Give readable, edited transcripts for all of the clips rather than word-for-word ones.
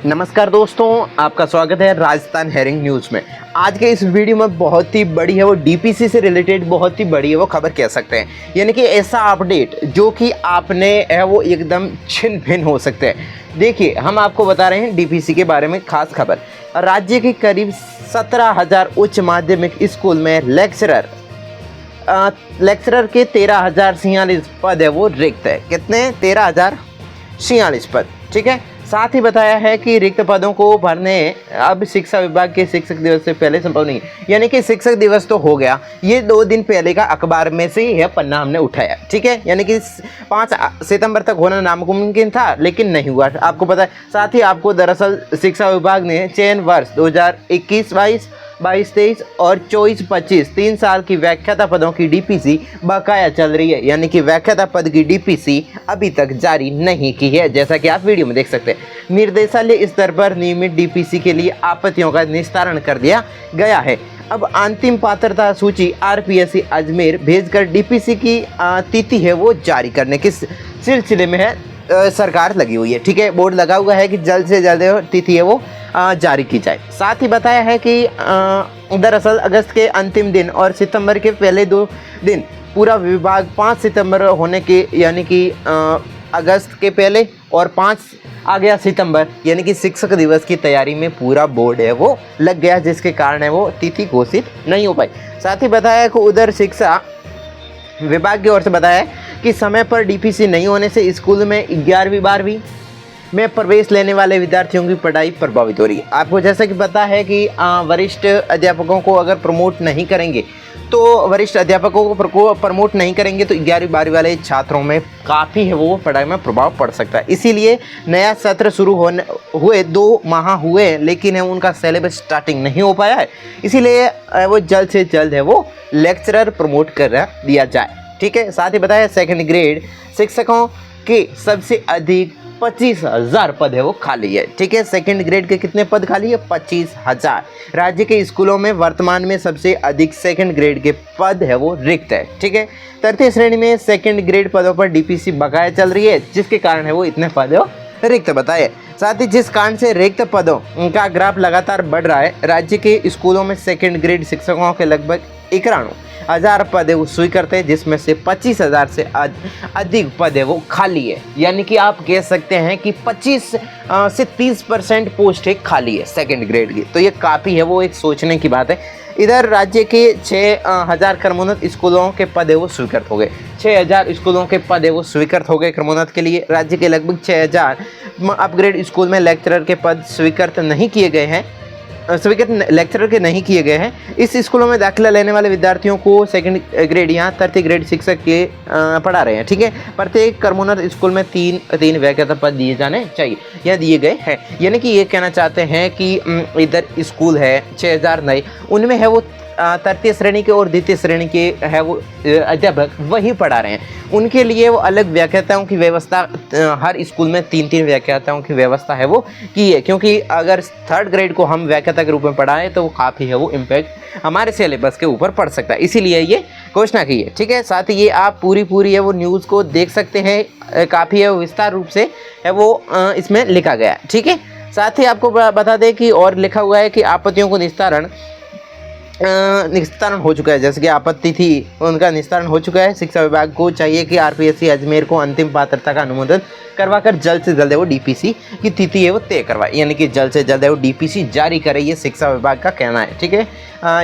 नमस्कार दोस्तों, आपका स्वागत है राजस्थान हेरिंग न्यूज़ में। आज के इस वीडियो में बहुत ही बड़ी है वो डीपीसी से रिलेटेड बहुत ही बड़ी है वो खबर कह सकते हैं, यानी कि ऐसा अपडेट जो कि आपने है वो एकदम छिन भिन्न हो सकते हैं। देखिए, हम आपको बता रहे हैं डीपीसी के बारे में खास खबर। राज्य के करीब 17,000 उच्च माध्यमिक स्कूल में लेक्चरर के 13,046 पद है वो रिक्त है। कितने? 13,046 पद। ठीक है। साथ ही बताया है कि रिक्त पदों को भरने अब शिक्षा विभाग के शिक्षक दिवस से पहले संभव नहीं, यानी कि शिक्षक दिवस तो हो गया, ये 2 दिन पहले का अखबार में से ही है पन्ना हमने उठाया। ठीक है, यानी कि 5 सितंबर तक होना नामुमकिन था लेकिन नहीं हुआ, आपको पता है। साथ ही आपको दरअसल शिक्षा विभाग ने चयन वर्ष 2021-22, 22-23 और 24-25 3 साल की व्याख्याता पदों की डीपीसी बकाया चल रही है, यानी कि व्याख्याता पद की डीपीसी अभी तक जारी नहीं की है, जैसा कि आप वीडियो में देख सकते हैं। निर्देशालय स्तर पर नियमित डीपीसी के लिए आपत्तियों का निस्तारण कर दिया गया है। अब अंतिम पात्रता सूची आरपीएससी अजमेर भेजकर डीपीसी की तिथि है वो जारी करने के सिलसिले में है सरकार लगी हुई है। ठीक है, बोर्ड लगा हुआ है कि जल्द से जल्द तिथि है वो जारी की जाए। साथ ही बताया है कि दरअसल अगस्त के अंतिम दिन और सितंबर के पहले 2 दिन पूरा विभाग 5 सितंबर होने के, यानी कि अगस्त के पहले और 5 आ गया सितंबर, यानी कि शिक्षक दिवस की तैयारी में पूरा बोर्ड है वो लग गया, जिसके कारण है वो तिथि घोषित नहीं हो पाई। साथ ही बताया कि उधर शिक्षा विभाग की ओर से बताया है कि समय पर डीपीसी नहीं होने से स्कूल में 11वीं 12वीं में प्रवेश लेने वाले विद्यार्थियों की पढ़ाई प्रभावित हो रही है। आपको जैसा कि पता है कि वरिष्ठ अध्यापकों को अगर प्रमोट नहीं करेंगे तो 11वीं 12वीं वाले छात्रों में काफ़ी है वो पढ़ाई में प्रभाव पड़ सकता है। इसीलिए नया सत्र शुरू हुए 2 माह हुए लेकिन उनका सिलेबस स्टार्टिंग नहीं हो पाया है, इसीलिए वो जल्द से जल्द है वो लेक्चरर प्रमोट कर दिया जाए। ठीक है। साथ ही बताया सेकंड ग्रेड शिक्षकों के सबसे अधिक 25,000 पद है वो खाली है। ठीक है, सेकंड ग्रेड के कितने पद खाली है? 25,000। राज्य के स्कूलों में वर्तमान में सबसे अधिक सेकंड ग्रेड के पद है वो रिक्त है। ठीक है, तृतीय श्रेणी में सेकंड ग्रेड पदों पर डीपीसी बकाया चल रही है, जिसके कारण है वो इतने पद रिक्त बताए। साथ ही जिस कारण से रिक्त पदों का ग्राफ लगातार बढ़ रहा है, राज्य के स्कूलों में सेकंड ग्रेड शिक्षकों के लगभग 91,000 पद है वो स्वीकृत है, जिसमें से 25,000 से अधिक पद है वो खाली है, यानी कि आप कह सकते हैं कि 25 से 30% पोस्ट है खाली है सेकंड ग्रेड की। तो ये काफ़ी है वो एक सोचने की बात है। इधर राज्य के 6,000 क्रमोन्नत स्कूलों के पद है वो स्वीकृत हो गए। 6,000 स्कूलों के पद है वो स्वीकृत हो गए क्रमोन्नत के लिए। राज्य के लगभग 6,000 अपग्रेड स्कूल में लेक्चरर के पद स्वीकृत नहीं किए गए हैं, लेक्चरर के नहीं किए गए हैं। इस स्कूलों में दाखिला लेने वाले विद्यार्थियों को सेकंड ग्रेड या तृतीय ग्रेड शिक्षक के पढ़ा रहे हैं। ठीक है, प्रत्येक क्रमोन्नत स्कूल में 3 व्याख्याता पद दिए जाने चाहिए या दिए गए हैं, यानी कि ये कहना चाहते हैं कि इधर स्कूल है 6,000 नए, उनमें है वो तृतीय श्रेणी के और द्वितीय श्रेणी के है वो अध्यापक वही पढ़ा रहे हैं। उनके लिए वो अलग व्याख्याताओं की व्यवस्था, हर स्कूल में 3-3 व्याख्याताओं की व्यवस्था है वो की है, क्योंकि अगर थर्ड ग्रेड को हम व्याख्याता के रूप में पढ़ाएं तो वो काफ़ी है वो इम्पैक्ट हमारे सिलेबस के ऊपर पड़ सकता है, इसीलिए ये घोषणा की है। ठीक है, साथ ही ये आप पूरी है वो न्यूज़ को देख सकते हैं, काफ़ी है विस्तार रूप से है वो इसमें लिखा गया है। ठीक है, साथ ही आपको बता दें कि और लिखा हुआ है कि आपत्तियों को निस्तारण हो चुका है, जैसे कि आपत्ति थी उनका निस्तारण हो चुका है। शिक्षा विभाग को चाहिए कि आरपीएससी अजमेर को अंतिम पात्रता का अनुमोदन करवाकर जल्द से जल्द वो डीपीसी की तिथि है वो तय करवाए, यानी कि जल्द से जल्द वो डीपीसी जारी करे, ये शिक्षा विभाग का कहना है। ठीक है,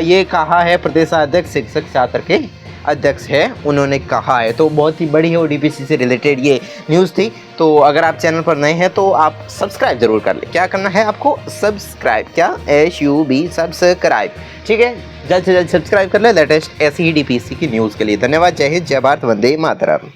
ये कहा है प्रदेशाध्यक्ष शिक्षक छात्र के अध्यक्ष है, उन्होंने कहा है। तो बहुत ही बड़ी है वो डीपीसी से रिलेटेड ये न्यूज़ थी। तो अगर आप चैनल पर नए हैं तो आप सब्सक्राइब जरूर कर लें। क्या करना है आपको? सब्सक्राइब, क्या SUB सब्सक्राइब। ठीक है, जल्द से जल्द सब्सक्राइब कर ले लेटेस्ट ऐसी ही डीपीसी की न्यूज़ के लिए। धन्यवाद। जय हिंद, जय भारत, वंदे मातरम।